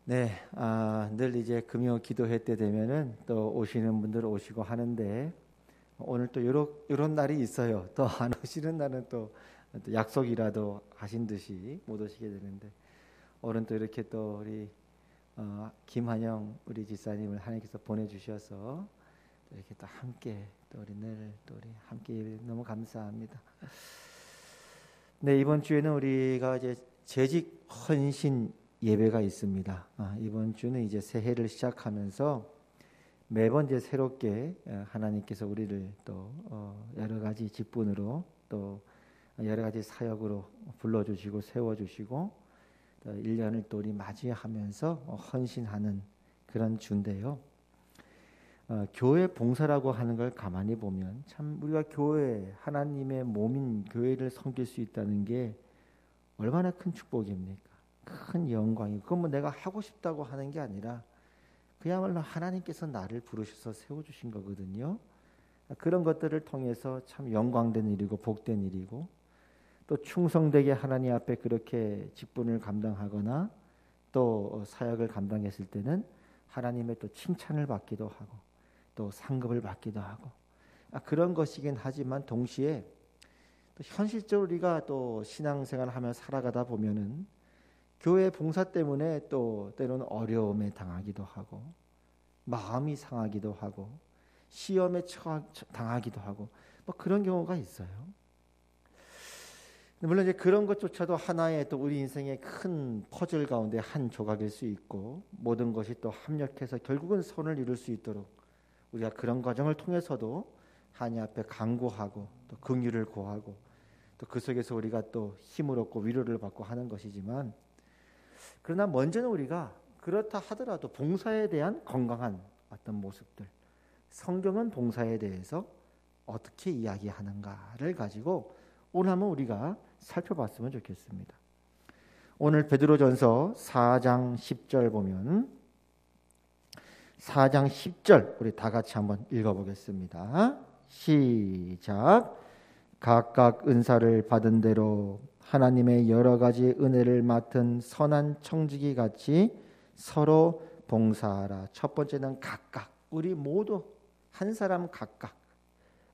네, 늘 이제 금요 기도회 때 되면은 또 오시는 분들 오시고 하는데 오늘 또 요런 날이 있어요. 또 안 오시는 날은 또 약속이라도 하신 듯이 못 오시게 되는데 오늘 또 이렇게 또 우리 김한영 우리 집사님을 하나님께서 보내주셔서 또 이렇게 또 함께 또 우리 늘 또 우리 함께 너무 감사합니다. 네, 이번 주에는 우리가 이제 재직 헌신 예배가 있습니다. 이번 주는 이제 새해를 시작하면서 매번 이제 새롭게 하나님께서 우리를 또 여러 가지 직분으로 또 여러 가지 사역으로 불러주시고 세워주시고 또 1년을 또 우리 맞이하면서 헌신하는 그런 주인데요. 교회 봉사라고 하는 걸 가만히 보면 참 우리가 교회 하나님의 몸인 교회를 섬길 수 있다는 게 얼마나 큰 축복입니까? 큰 영광이고 그건 뭐 내가 하고 싶다고 하는 게 아니라 그야말로 하나님께서 나를 부르셔서 세워주신 거거든요. 그런 것들을 통해서 참 영광된 일이고 복된 일이고 또 충성되게 하나님 앞에 그렇게 직분을 감당하거나 또 사역을 감당했을 때는 하나님의 또 칭찬을 받기도 하고 또 상급을 받기도 하고 그런 것이긴 하지만 동시에 또 현실적으로 우리가 또 신앙생활을 하며 살아가다 보면은 교회 봉사 때문에 또 때로는 어려움에 당하기도 하고 마음이 상하기도 하고 시험에 당하기도 하고 뭐 그런 경우가 있어요. 물론 이제 그런 것조차도 하나의 또 우리 인생의 큰 퍼즐 가운데 한 조각일 수 있고 모든 것이 또 합력해서 결국은 선을 이룰 수 있도록 우리가 그런 과정을 통해서도 하나님 앞에 간구하고 또 긍휼을 구하고 또 그 속에서 우리가 또 힘을 얻고 위로를 받고 하는 것이지만 그러나 먼저는 우리가 그렇다 하더라도 봉사에 대한 건강한 어떤 모습들, 성경은 봉사에 대해서 어떻게 이야기하는가를 가지고 오늘 한번 우리가 살펴봤으면 좋겠습니다. 오늘 베드로전서 4장 10절 보면 4장 10절 우리 다 같이 한번 읽어보겠습니다. 시작. 각각 은사를 받은 대로 하나님의 여러 가지 은혜를 맡은 선한 청지기 같이 서로 봉사하라. 첫 번째는 각각 우리 모두 한 사람 각각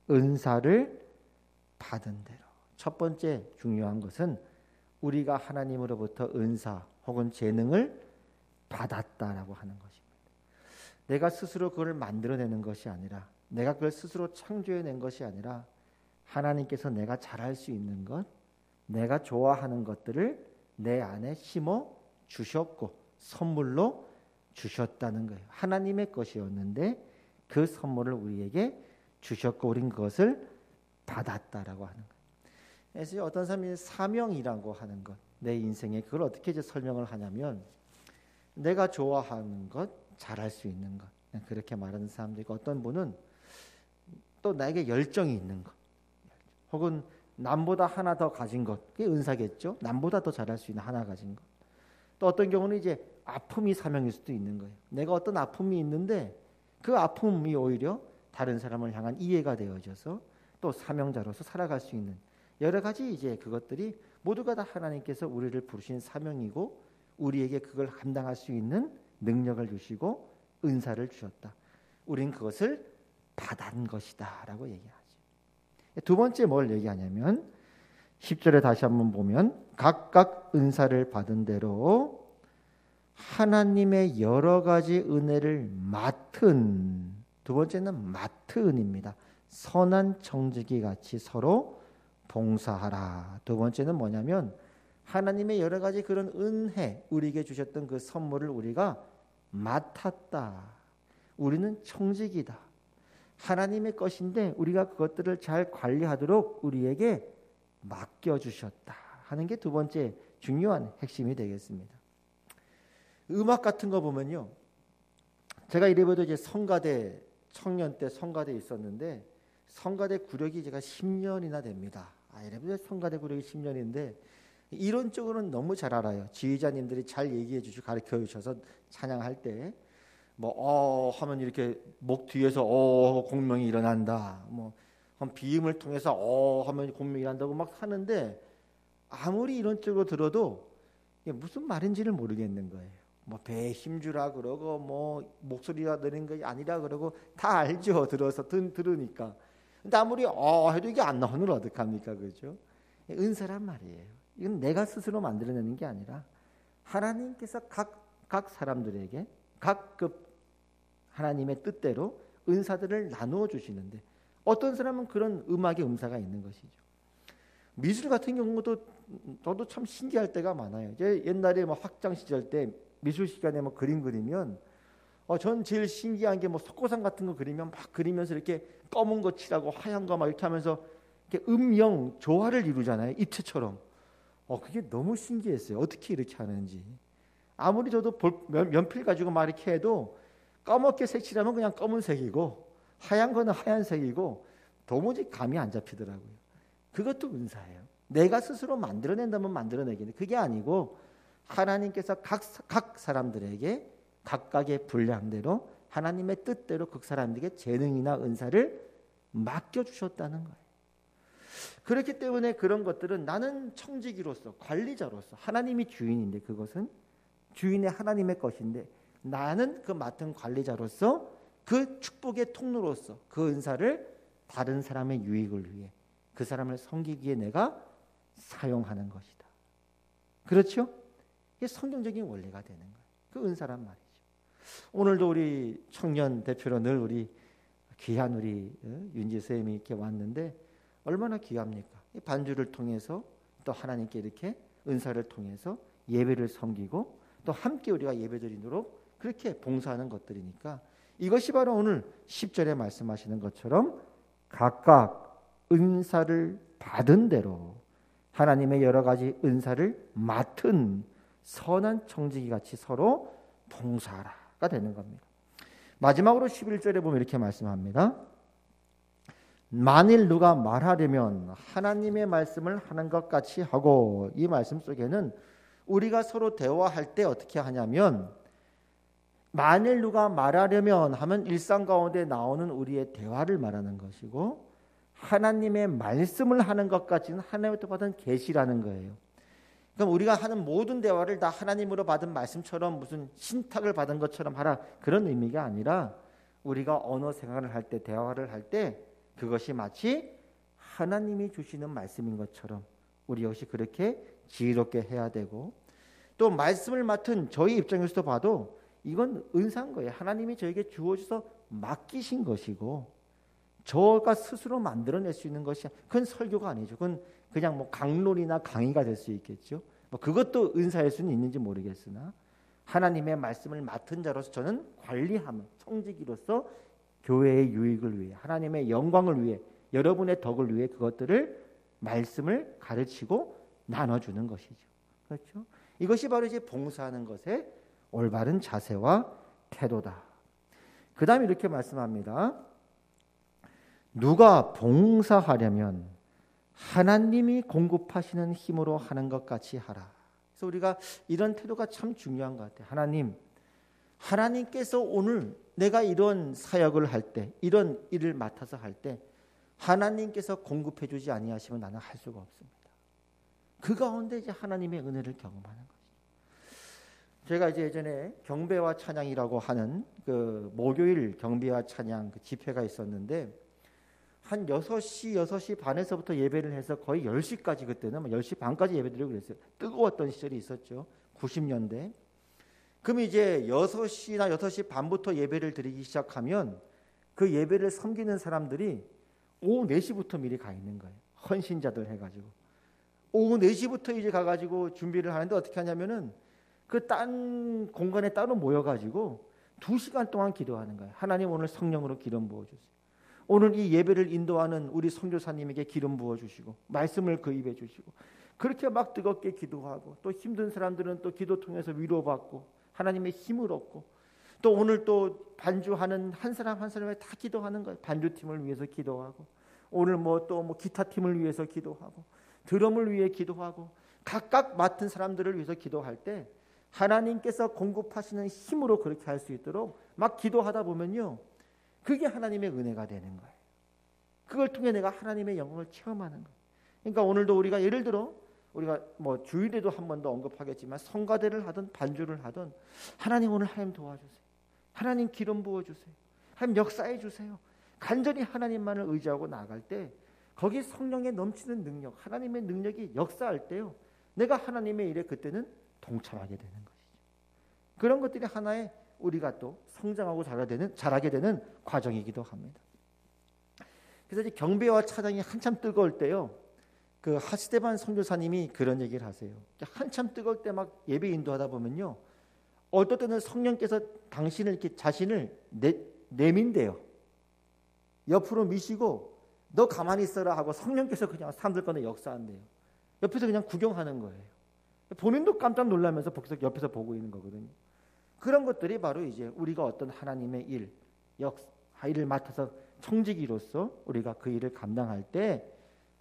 은사를 받은 대로. 첫 번째 중요한 것은 우리가 하나님으로부터 은사 혹은 재능을 받았다라고 하는 것입니다. 내가 스스로 그걸 만들어내는 것이 아니라 내가 그걸 스스로 창조해낸 것이 아니라 하나님께서 내가 잘할 수 있는 것 내가 좋아하는 것들을 내 안에 심어 주셨고 선물로 주셨다는 거예요. 하나님의 것이었는데 그 선물을 우리에게 주셨고 우린 그것을 받았다라고 하는 거예요. 그래서 어떤 사람이 사명이라고 하는 것, 내 인생에 그걸 어떻게 이제 설명을 하냐면 내가 좋아하는 것, 잘할 수 있는 것 그렇게 말하는 사람도 있고 어떤 분은 또 나에게 열정이 있는 것 혹은 남보다 하나 더 가진 것, 그게 은사겠죠. 남보다 더 잘할 수 있는 하나 가진 것. 또 어떤 경우는 이제 아픔이 사명일 수도 있는 거예요. 내가 어떤 아픔이 있는데 그 아픔이 오히려 다른 사람을 향한 이해가 되어져서 또 사명자로서 살아갈 수 있는 여러 가지 이제 그것들이 모두가 다 하나님께서 우리를 부르신 사명이고 우리에게 그걸 감당할 수 있는 능력을 주시고 은사를 주셨다. 우린 그것을 받은 것이다라고 얘기하죠. 두 번째 뭘 얘기하냐면 10절에 다시 한번 보면 각각 은사를 받은 대로 하나님의 여러 가지 은혜를 맡은 두 번째는 맡은입니다. 선한 청지기 같이 서로 봉사하라. 두 번째는 뭐냐면 하나님의 여러 가지 그런 은혜 우리에게 주셨던 그 선물을 우리가 맡았다. 우리는 청지기다. 하나님의 것인데 우리가 그것들을 잘 관리하도록 우리에게 맡겨주셨다 하는 게 두 번째 중요한 핵심이 되겠습니다. 음악 같은 거 보면요. 제가 이래봬도 이제 성가대 청년 때 성가대에 있었는데 성가대 구력이 제가 10년이나 됩니다. 이래봬도 성가대 구력이 10년인데 이론적으로는 너무 잘 알아요. 지휘자님들이 잘 얘기해 주시고 가르쳐 주셔서 찬양할 때 하면 이렇게 목 뒤에서 공명이 일어난다. 비음을 통해서 하면 공명이 일어난다고 막 하는데 아무리 이론적으로 들어도 이게 무슨 말인지를 모르겠는 거예요. 뭐 배에 힘주라 그러고 뭐 목소리가 느린 게 아니라 그러고 다 알죠. 들어서 들으니까. 근데 아무리 해도 이게 안 나오면 어떡합니까? 그죠? 은사란 말이에요. 이건 내가 스스로 만들어내는 게 아니라 하나님께서 각 사람들에게 각급 하나님의 뜻대로 은사들을 나누어 주시는데 어떤 사람은 그런 음악의 음사가 있는 것이죠. 미술 같은 경우도 저도 참 신기할 때가 많아요. 이제 옛날에 뭐 학창 시절 때 미술 시간에 뭐 그림 그리면 전 제일 신기한 게 뭐 석고상 같은 거 그리면 막 그리면서 이렇게 검은 거 칠하고 하얀 거 막 이렇게 하면서 이렇게 음영 조화를 이루잖아요. 입체처럼. 그게 너무 신기했어요. 어떻게 이렇게 하는지. 아무리 저도 연필 가지고 막 이렇게 해도 까맣게 색칠하면 그냥 검은색이고 하얀 거는 하얀색이고 도무지 감이 안 잡히더라고요. 그것도 은사예요. 내가 스스로 만들어낸다면 만들어내겠는데 그게 아니고 하나님께서 각 사람들에게 각각의 분량대로 하나님의 뜻대로 그 사람들에게 재능이나 은사를 맡겨주셨다는 거예요. 그렇기 때문에 그런 것들은 나는 청지기로서 관리자로서 하나님이 주인인데 그것은 주인의 하나님의 것인데 나는 그 맡은 관리자로서 그 축복의 통로로서 그 은사를 다른 사람의 유익을 위해 그 사람을 섬기기에 내가 사용하는 것이다. 그렇죠? 이게 성경적인 원리가 되는 거예요. 그 은사란 말이죠. 오늘도 우리 청년 대표로 늘 우리 귀한 우리 윤지 선생님이 이렇게 왔는데 얼마나 귀합니까? 반주를 통해서 또 하나님께 이렇게 은사를 통해서 예배를 섬기고 또 함께 우리가 예배드리도록 그렇게 봉사하는 것들이니까 이것이 바로 오늘 10절에 말씀하시는 것처럼 각각 은사를 받은 대로 하나님의 여러 가지 은사를 맡은 선한 청지기 같이 서로 봉사하라가 되는 겁니다. 마지막으로 11절에 보면 이렇게 말씀합니다. 만일 누가 말하려면 하나님의 말씀을 하는 것 같이 하고 이 말씀 속에는 우리가 서로 대화할 때 어떻게 하냐면 만일 누가 말하려면 하면 일상 가운데 나오는 우리의 대화를 말하는 것이고 하나님의 말씀을 하는 것 같이는 하나님부터 받은 계시라는 거예요. 그럼 우리가 하는 모든 대화를 다 하나님으로 받은 말씀처럼 무슨 신탁을 받은 것처럼 하라 그런 의미가 아니라 우리가 언어 생활을 할 때 대화를 할 때 그것이 마치 하나님이 주시는 말씀인 것처럼 우리 역시 그렇게 지혜롭게 해야 되고 또 말씀을 맡은 저희 입장에서도 봐도 이건 은사인 거예요. 하나님이 저에게 주어져서 맡기신 것이고 저가 스스로 만들어낼 수 있는 것이 그건 설교가 아니죠. 그건 그냥 뭐 강론이나 강의가 될 수 있겠죠. 뭐 그것도 은사일 수는 있는지 모르겠으나 하나님의 말씀을 맡은 자로서 저는 관리하면 청지기로서 교회의 유익을 위해 하나님의 영광을 위해 여러분의 덕을 위해 그것들을 말씀을 가르치고 나눠주는 것이죠. 그렇죠? 이것이 바로 이제 봉사하는 것의 올바른 자세와 태도다. 그 다음에 이렇게 말씀합니다. 누가 봉사하려면 하나님이 공급하시는 힘으로 하는 것 같이 하라. 그래서 우리가 이런 태도가 참 중요한 것 같아요. 하나님께서 오늘 내가 이런 사역을 할 때, 이런 일을 맡아서 할 때 하나님께서 공급해 주지 아니하시면 나는 할 수가 없습니다. 그 가운데 이제 하나님의 은혜를 경험하는 거죠. 제가 이제 예전에 경배와 찬양이라고 하는 그 목요일 경배와 찬양 그 집회가 있었는데 한 6시 반에서부터 예배를 해서 거의 10시까지 그때는 10시 반까지 예배드리고 그랬어요. 뜨거웠던 시절이 있었죠. 90년대. 그럼 이제 6시나 6시 반부터 예배를 드리기 시작하면 그 예배를 섬기는 사람들이 오후 4시부터 미리 가 있는 거예요. 헌신자들 해가지고. 오후 4시부터 이제 가가지고 준비를 하는데 어떻게 하냐면은 그 딴 공간에 따로 모여가지고 2시간 동안 기도하는 거예요. 하나님 오늘 성령으로 기름 부어주세요. 오늘 이 예배를 인도하는 우리 선교사님에게 기름 부어주시고 말씀을 그 입에 주시고 그렇게 막 뜨겁게 기도하고 또 힘든 사람들은 또 기도 통해서 위로받고 하나님의 힘을 얻고 또 오늘 또 반주하는 한 사람 한 사람에 다 기도하는 거예요. 반주팀을 위해서 기도하고 오늘 또 기타팀을 위해서 기도하고 드럼을 위해 기도하고 각각 맡은 사람들을 위해서 기도할 때 하나님께서 공급하시는 힘으로 그렇게 할 수 있도록 막 기도하다 보면요. 그게 하나님의 은혜가 되는 거예요. 그걸 통해 내가 하나님의 영광을 체험하는 거예요. 그러니까 오늘도 우리가 예를 들어 우리가 뭐 주일에도 한 번 더 언급하겠지만 성가대를 하든 반주를 하든 하나님 오늘 하나님 도와주세요. 하나님 기름 부어주세요. 하나님 역사해 주세요. 간절히 하나님만을 의지하고 나아갈 때 거기 성령의 넘치는 능력, 하나님의 능력이 역사할 때요. 내가 하나님의 일에 그때는 동참하게 되는 것이죠. 그런 것들이 하나의 우리가 또 성장하고 자라게 되는 과정이기도 합니다. 그래서 이제 경배와 찬양이 한참 뜨거울 때요. 그 하스데반 선교사님이 그런 얘기를 하세요. 한참 뜨거울 때 막 예배 인도하다 보면요. 어떨 때는 성령께서 당신을 이렇게 자신을 내민대요. 옆으로 미시고 너 가만히 있어라 하고 성령께서 그냥 사람들 건에 역사한대요. 옆에서 그냥 구경하는 거예요. 본인도 깜짝 놀라면서 옆에서 보고 있는 거거든요. 그런 것들이 바로 이제 우리가 어떤 하나님의 일을 맡아서 청지기로서 우리가 그 일을 감당할 때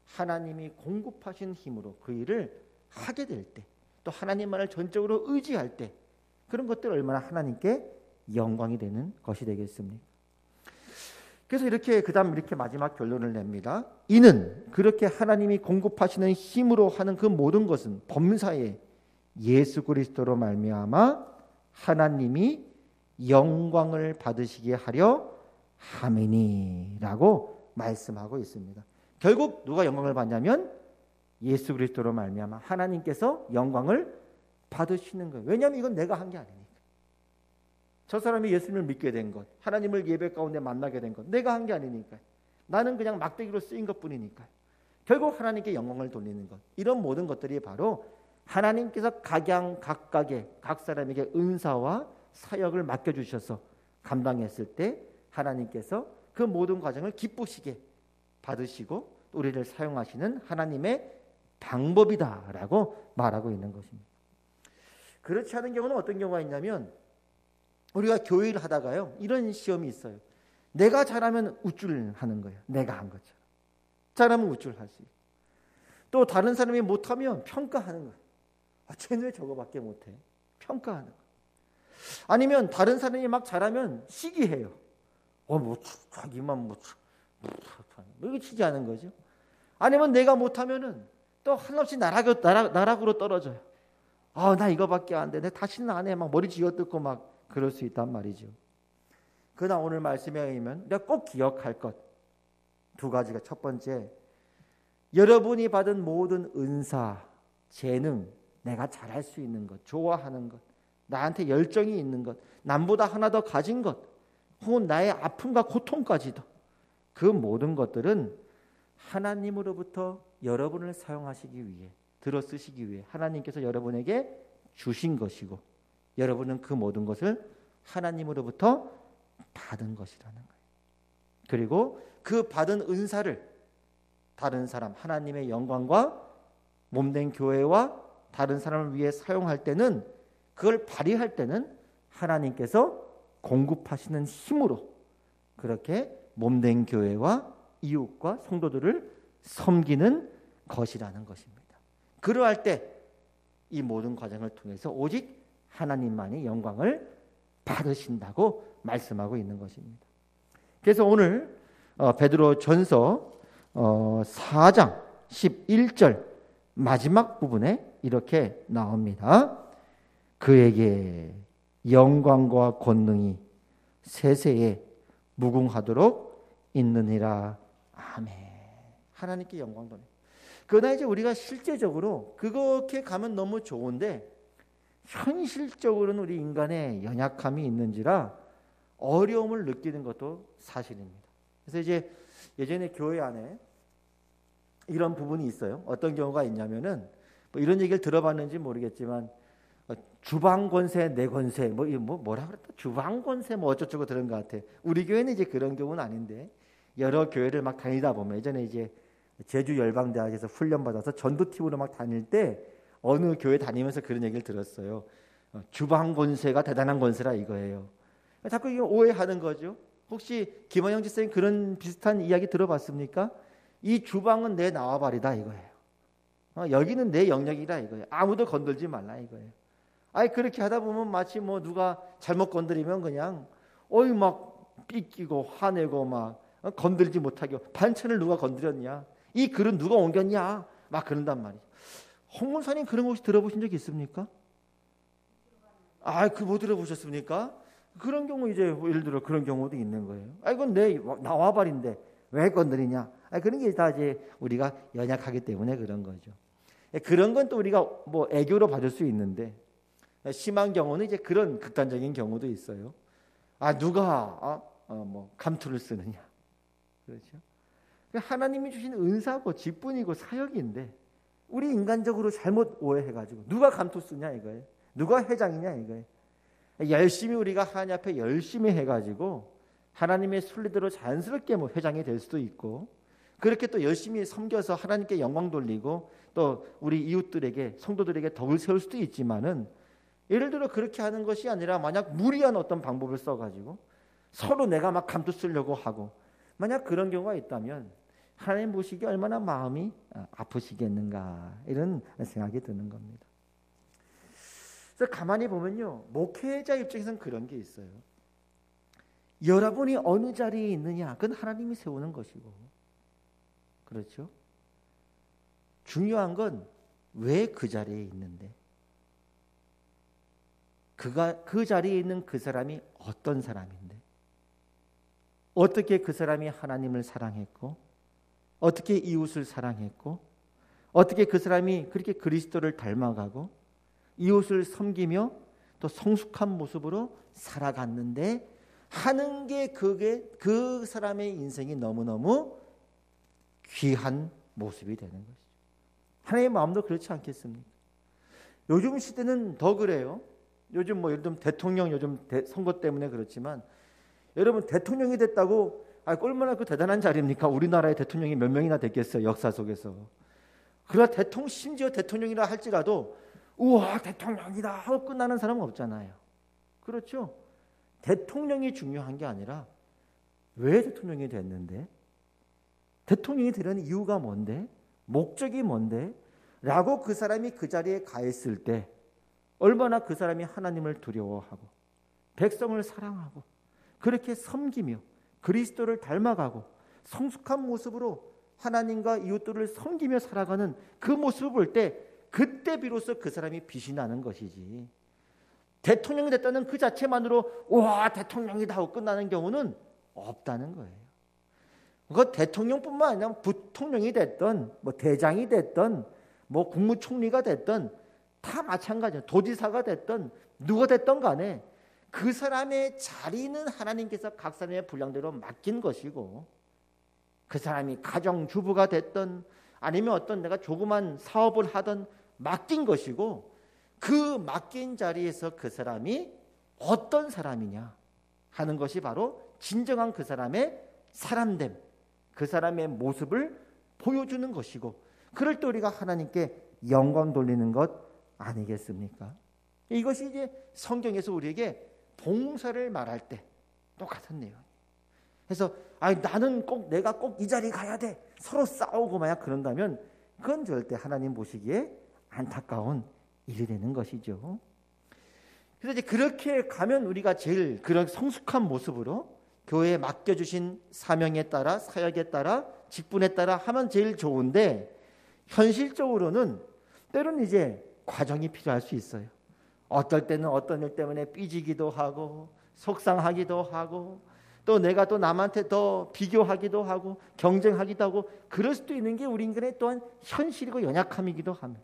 하나님이 공급하신 힘으로 그 일을 하게 될 때, 또 하나님만을 전적으로 의지할 때 그런 것들 얼마나 하나님께 영광이 되는 것이 되겠습니까? 그래서 그다음 이렇게 마지막 결론을 냅니다. 이는 그렇게 하나님이 공급하시는 힘으로 하는 그 모든 것은 범사에 예수 그리스도로 말미암아 하나님이 영광을 받으시게 하려 함이니라고 말씀하고 있습니다. 결국 누가 영광을 받냐면 예수 그리스도로 말미암아 하나님께서 영광을 받으시는 거예요. 왜냐하면 이건 내가 한 게 아니니까. 저 사람이 예수님을 믿게 된 것, 하나님을 예배 가운데 만나게 된 것, 내가 한 게 아니니까. 나는 그냥 막대기로 쓰인 것뿐이니까. 결국 하나님께 영광을 돌리는 것, 이런 모든 것들이 바로 하나님께서 각각의 각 사람에게 은사와 사역을 맡겨주셔서 감당했을 때 하나님께서 그 모든 과정을 기쁘시게 받으시고 우리를 사용하시는 하나님의 방법이다라고 말하고 있는 것입니다. 그렇지 않은 경우는 어떤 경우가 있냐면 우리가 교회를 하다가요 이런 시험이 있어요. 내가 잘하면 우쭐하는 거예요. 내가 한 것처럼. 잘하면 우쭐할 수 있고 또 다른 사람이 못하면 평가하는 거예요. 쟤는 왜 저거밖에 못해? 평가하는 거예요. 아니면 다른 사람이 막 잘하면 시기해요. 자기만 이거 치지 않은 거죠. 아니면 내가 못하면은 또 한없이 나락으로 떨어져요. 나 이거밖에 안 돼. 내 다시는 안 해. 막 머리 쥐어뜯고 막 그럴 수 있단 말이죠. 그러나 오늘 말씀에 의하면 내가 꼭 기억할 것 두 가지가, 첫 번째, 여러분이 받은 모든 은사, 재능, 내가 잘할 수 있는 것, 좋아하는 것, 나한테 열정이 있는 것, 남보다 하나 더 가진 것, 혹은 나의 아픔과 고통까지도, 그 모든 것들은 하나님으로부터 여러분을 사용하시기 위해, 들어쓰시기 위해 하나님께서 여러분에게 주신 것이고, 여러분은 그 모든 것을 하나님으로부터 받은 것이라는 거예요. 그리고 그 받은 은사를 다른 사람, 하나님의 영광과 몸된 교회와 다른 사람을 위해 사용할 때는, 그걸 발휘할 때는 하나님께서 공급하시는 힘으로 그렇게 몸된 교회와 이웃과 성도들을 섬기는 것이라는 것입니다. 그러할 때 이 모든 과정을 통해서 오직 하나님만이 영광을 받으신다고 말씀하고 있는 것입니다. 그래서 오늘 베드로 전서 4장 11절 마지막 부분에 이렇게 나옵니다. 그에게 영광과 권능이 세세에 무궁하도록 있느니라. 아멘. 하나님께 영광 돌려. 그러나 이제 우리가 실제적으로 그렇게 가면 너무 좋은데 현실적으로는 우리 인간의 연약함이 있는지라 어려움을 느끼는 것도 사실입니다. 그래서 이제 예전에 교회 안에 이런 부분이 있어요. 어떤 경우가 있냐면은 뭐 이런 얘기를 들어봤는지 모르겠지만 주방 권세, 내 권세, 뭐라 그랬다? 주방 권세 뭐 어쩌고 들은 것 같아. 우리 교회는 이제 그런 경우는 아닌데 여러 교회를 막 다니다 보면, 예전에 이제 제주 열방대학에서 훈련 받아서 전도팀으로 막 다닐 때 어느 교회 다니면서 그런 얘기를 들었어요. 주방 권세가 대단한 권세라 이거예요. 자꾸 이거 오해하는 거죠. 혹시 김원영 지사님 그런 비슷한 이야기 들어봤습니까? 이 주방은 내 나와바리다 이거예요. 여기는 내 영역이다 이거예요. 아무도 건들지 말라 이거예요. 그렇게 하다 보면 마치 뭐 누가 잘못 건드리면 그냥 막 삐끼고 화내고 막 건들지 못하게, 반찬을 누가 건드렸냐, 이 그릇 누가 옮겼냐 막 그런단 말이죠. 홍 목사님 그런 거 혹시 들어보신 적 있습니까? 그 뭐 들어보셨습니까? 그런 경우 이제 예를 들어 그런 경우도 있는 거예요. 이건 내 나와버린데 왜 건드리냐? 그런 게 다 이제 우리가 연약하기 때문에 그런 거죠. 그런 건 또 우리가 뭐 애교로 받을 수 있는데 심한 경우는 이제 그런 극단적인 경우도 있어요. 누가 뭐 감투를 쓰느냐, 그렇죠? 하나님이 주신 은사고 직분이고 사역인데 우리 인간적으로 잘못 오해해가지고 누가 감투 쓰냐 이거예요. 누가 회장이냐 이거예요. 열심히 우리가 하나님 앞에 열심히 해가지고 하나님의 순리대로 자연스럽게 뭐 회장이 될 수도 있고 그렇게 또 열심히 섬겨서 하나님께 영광 돌리고 또 우리 이웃들에게 성도들에게 덕을 세울 수도 있지만은 예를 들어 그렇게 하는 것이 아니라 만약 무리한 어떤 방법을 써가지고 서로 내가 막 감투 쓰려고 하고 만약 그런 경우가 있다면 하나님 보시기에 얼마나 마음이 아프시겠는가 이런 생각이 드는 겁니다. 그래서 가만히 보면요, 목회자 입장에서는 그런 게 있어요. 여러분이 어느 자리에 있느냐 그건 하나님이 세우는 것이고, 그렇죠? 중요한 건 왜 그 자리에 있는데, 그 자리에 있는 그 사람이 어떤 사람인데, 어떻게 그 사람이 하나님을 사랑했고, 어떻게 이웃을 사랑했고, 어떻게 그 사람이 그렇게 그리스도를 닮아가고 이웃을 섬기며 또 성숙한 모습으로 살아갔는데 하는 게 그게 그 사람의 인생이 너무너무 귀한 모습이 되는 것이죠. 하나님의 마음도 그렇지 않겠습니까? 요즘 시대는 더 그래요. 요즘 뭐 예를 들면 대통령 요즘 선거 때문에 그렇지만 여러분 대통령이 됐다고 얼마나 그 대단한 자리입니까? 우리나라의 대통령이 몇 명이나 됐겠어요, 역사 속에서. 그러나 심지어 대통령이라 할지라도 우와 대통령이다 하고 끝나는 사람은 없잖아요. 그렇죠? 대통령이 중요한 게 아니라 왜 대통령이 됐는데, 대통령이 되려는 이유가 뭔데, 목적이 뭔데 라고 그 사람이 그 자리에 가 있을 때 얼마나 그 사람이 하나님을 두려워하고 백성을 사랑하고 그렇게 섬기며 그리스도를 닮아가고 성숙한 모습으로 하나님과 이웃들을 섬기며 살아가는 그 모습을 볼 때 그때 비로소 그 사람이 빛이 나는 것이지, 대통령이 됐다는 그 자체만으로 와 대통령이다 하고 끝나는 경우는 없다는 거예요. 그 대통령뿐만 아니라 부통령이 됐던 뭐 대장이 됐던 뭐 국무총리가 됐던 다 마찬가지예요. 도지사가 됐던 누가 됐던 간에 그 사람의 자리는 하나님께서 각 사람의 분량대로 맡긴 것이고, 그 사람이 가정주부가 됐던 아니면 어떤 내가 조그만 사업을 하던 맡긴 것이고, 그 맡긴 자리에서 그 사람이 어떤 사람이냐 하는 것이 바로 진정한 그 사람의 사람됨, 그 사람의 모습을 보여주는 것이고, 그럴 때 우리가 하나님께 영광 돌리는 것 아니겠습니까? 이것이 이제 성경에서 우리에게 봉사를 말할 때 똑같은 내용. 그래서 나는 꼭 내가 꼭 이 자리 가야 돼 서로 싸우고 만약 그런다면 그건 절대 하나님 보시기에 안타까운 일이 되는 것이죠. 그래서 이제 그렇게 가면 우리가 제일 그런 성숙한 모습으로 교회에 맡겨주신 사명에 따라 사역에 따라 직분에 따라 하면 제일 좋은데, 현실적으로는 때로는 이제 과정이 필요할 수 있어요. 어떨 때는 어떤 일 때문에 삐지기도 하고 속상하기도 하고 또 내가 또 남한테 더 비교하기도 하고 경쟁하기도 하고 그럴 수도 있는 게 우리 인간의 또한 현실이고 연약함이기도 합니다.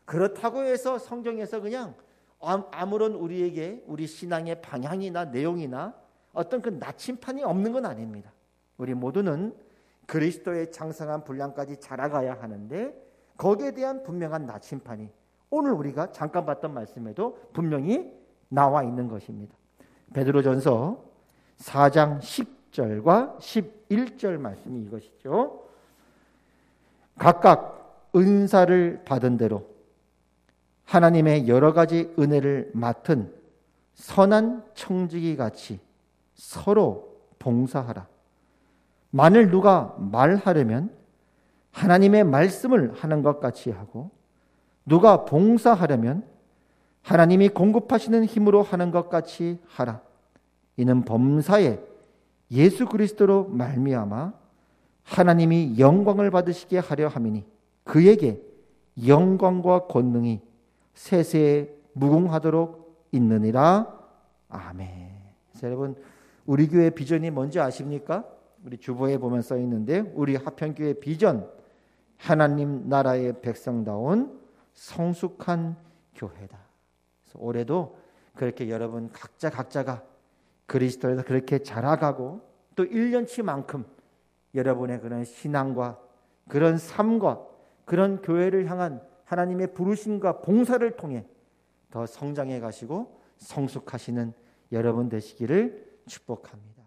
그렇다고 해서 성경에서 그냥 아무런 우리에게 우리 신앙의 방향이나 내용이나 어떤 그 나침판이 없는 건 아닙니다. 우리 모두는 그리스도의 장성한 분량까지 자라가야 하는데 거기에 대한 분명한 나침판이 오늘 우리가 잠깐 봤던 말씀에도 분명히 나와 있는 것입니다. 베드로전서 4장 10절과 11절 말씀이 이것이죠. 각각 은사를 받은 대로 하나님의 여러 가지 은혜를 맡은 선한 청지기 같이 서로 봉사하라. 만일 누가 말하려면 하나님의 말씀을 하는 것 같이 하고, 누가 봉사하려면 하나님이 공급하시는 힘으로 하는 것 같이 하라. 이는 범사에 예수 그리스도로 말미암아 하나님이 영광을 받으시게 하려 함이니 그에게 영광과 권능이 세세에 무궁하도록 있느니라. 아멘. 여러분, 우리 교회 비전이 뭔지 아십니까? 우리 주보에 보면 써 있는데, 우리 하평교회 비전, 하나님 나라의 백성다운 성숙한 교회다. 그래서 올해도 그렇게 여러분 각자가 그리스도에서 그렇게 자라가고, 또 1년치만큼 여러분의 그런 신앙과 그런 삶과 그런 교회를 향한 하나님의 부르심과 봉사를 통해 더 성장해 가시고 성숙하시는 여러분 되시기를 축복합니다.